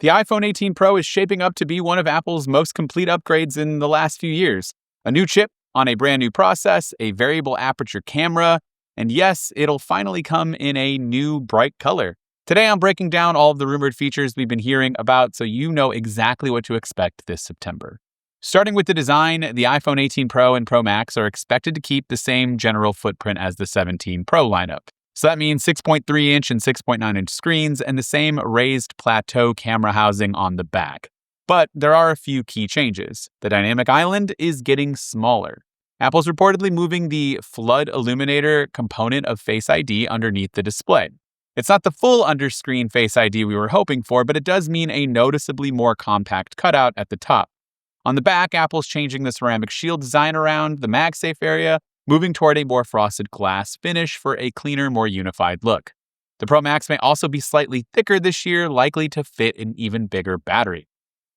The iPhone 18 Pro is shaping up to be one of Apple's most complete upgrades in the last few years. A new chip on a brand new process, a variable aperture camera, and yes, it'll finally come in a new bright color. Today, I'm breaking down all of the rumored features we've been hearing about so you know exactly what to expect this September. Starting with the design, the iPhone 18 Pro and Pro Max are expected to keep the same general footprint as the 17 Pro lineup. So that means 6.3-inch and 6.9-inch screens and the same raised plateau camera housing on the back. But there are a few key changes. The dynamic island is getting smaller. Apple's reportedly moving the flood illuminator component of Face ID underneath the display. It's not the full under-screen Face ID we were hoping for, but it does mean a noticeably more compact cutout at the top. On the back, Apple's changing the ceramic shield design around the MagSafe area, moving toward a more frosted glass finish for a cleaner, more unified look. The Pro Max may also be slightly thicker this year, likely to fit an even bigger battery.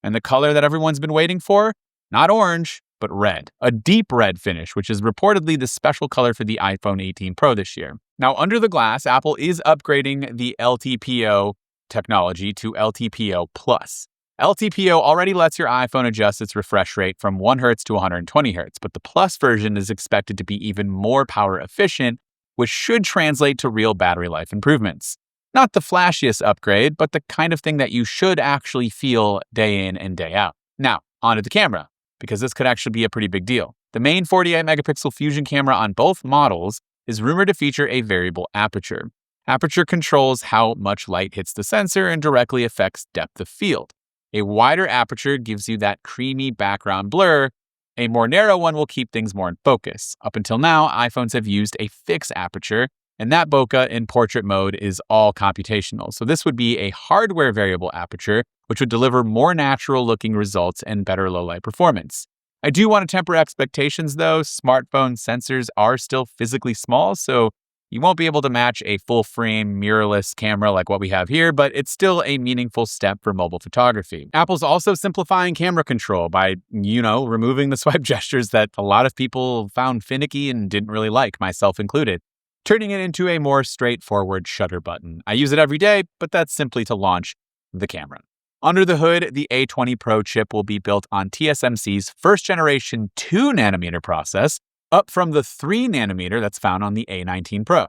And the color that everyone's been waiting for? Not orange, but red. A deep red finish, which is reportedly the special color for the iPhone 18 Pro this year. Now, under the glass, Apple is upgrading the LTPO technology to LTPO Plus. LTPO already lets your iPhone adjust its refresh rate from 1 Hz to 120 Hz, but the Plus version is expected to be even more power efficient, which should translate to real battery life improvements. Not the flashiest upgrade, but the kind of thing that you should actually feel day in and day out. Now, onto the camera, because this could actually be a pretty big deal. The main 48-megapixel Fusion camera on both models is rumored to feature a variable aperture. Aperture controls how much light hits the sensor and directly affects depth of field. A wider aperture gives you that creamy background blur. A more narrow one will keep things more in focus. Up until now, iPhones have used a fixed aperture, and that bokeh in portrait mode is all computational. So this would be a hardware variable aperture, which would deliver more natural-looking results and better low-light performance. I do want to temper expectations, though. Smartphone sensors are still physically small, so you won't be able to match a full-frame mirrorless camera like what we have here, but it's still a meaningful step for mobile photography. Apple's also simplifying camera control by, removing the swipe gestures that a lot of people found finicky and didn't really like, myself included, turning it into a more straightforward shutter button. I use it every day, but that's simply to launch the camera. Under the hood, the A20 Pro chip will be built on TSMC's first-generation 2nm process, up from the 3nm that's found on the A19 Pro.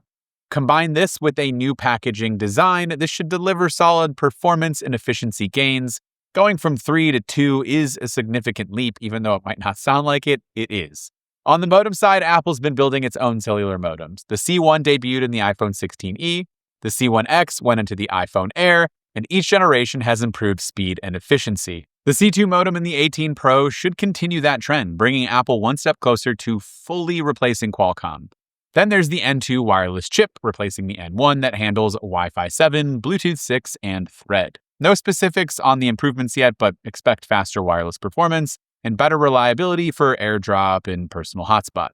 Combine this with a new packaging design, this should deliver solid performance and efficiency gains. Going from 3 to 2 is a significant leap, even though it might not sound like it, it is. On the modem side, Apple's been building its own cellular modems. The C1 debuted in the iPhone 16e, the C1X went into the iPhone Air, and each generation has improved speed and efficiency. The C2 modem in the 18 Pro should continue that trend, bringing Apple one step closer to fully replacing Qualcomm. Then there's the N2 wireless chip, replacing the N1 that handles Wi-Fi 7, Bluetooth 6, and Thread. No specifics on the improvements yet, but expect faster wireless performance and better reliability for AirDrop and personal hotspot.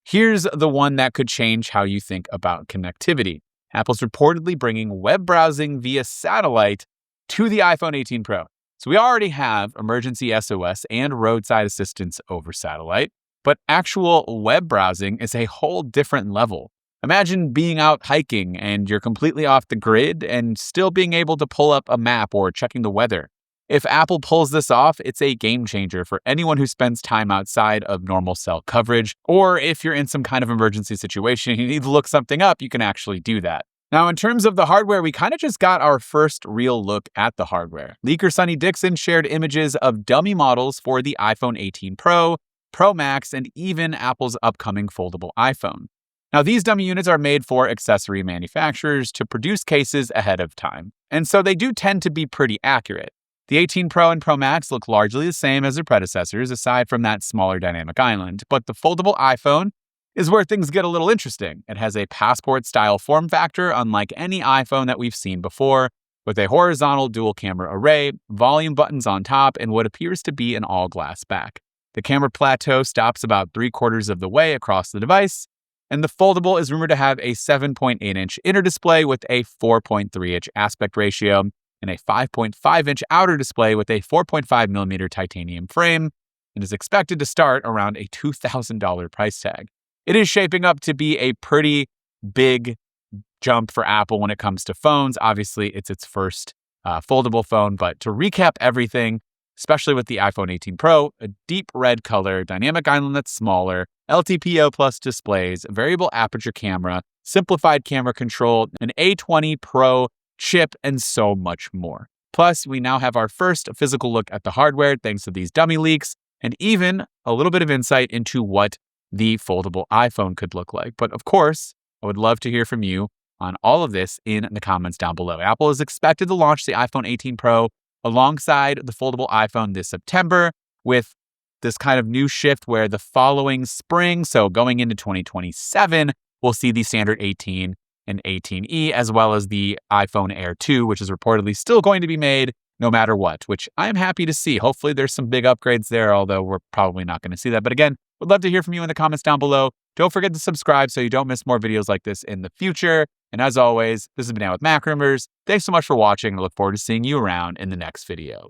Here's the one that could change how you think about connectivity. Apple's reportedly bringing web browsing via satellite to the iPhone 18 Pro. So we already have emergency SOS and roadside assistance over satellite, but actual web browsing is a whole different level. Imagine being out hiking and you're completely off the grid and still being able to pull up a map or checking the weather. If Apple pulls this off, it's a game changer for anyone who spends time outside of normal cell coverage, or if you're in some kind of emergency situation and you need to look something up, you can actually do that. Now, in terms of the hardware, we kind of just got our first real look at the hardware. Leaker Sonny Dixon shared images of dummy models for the iPhone 18 Pro, Pro Max, and even Apple's upcoming foldable iPhone. Now, these dummy units are made for accessory manufacturers to produce cases ahead of time, and so they do tend to be pretty accurate. The 18 Pro and Pro Max look largely the same as their predecessors, aside from that smaller dynamic island, but the foldable iPhone is where things get a little interesting. It has a passport-style form factor, unlike any iPhone that we've seen before, with a horizontal dual-camera array, volume buttons on top, and what appears to be an all-glass back. The camera plateau stops about 3/4 of the way across the device, and the foldable is rumored to have a 7.8-inch inner display with a 4.3-inch aspect ratio, and a 5.5-inch outer display with a 4.5mm titanium frame, and is expected to start around a $2,000 price tag. It is shaping up to be a pretty big jump for Apple when it comes to phones. Obviously, it's its first foldable phone. But to recap everything, especially with the iPhone 18 Pro, a deep red color, dynamic island that's smaller, LTPO plus displays, variable aperture camera, simplified camera control, an A20 Pro chip, and so much more. Plus, we now have our first physical look at the hardware thanks to these dummy leaks, and even a little bit of insight into what the foldable iPhone could look like. But of course, I would love to hear from you on all of this in the comments down below. Apple is expected to launch the iPhone 18 Pro alongside the foldable iPhone this September, with this kind of new shift where the following spring, so going into 2027, we'll see the standard 18 and 18e, as well as the iPhone Air 2, which is reportedly still going to be made no matter what, which I'm happy to see. Hopefully there's some big upgrades there, although we're probably not going to see that. But again, would love to hear from you in the comments down below. Don't forget to subscribe so you don't miss more videos like this in the future. And as always, this has been Out with MacRumors. Thanks so much for watching. I look forward to seeing you around in the next video.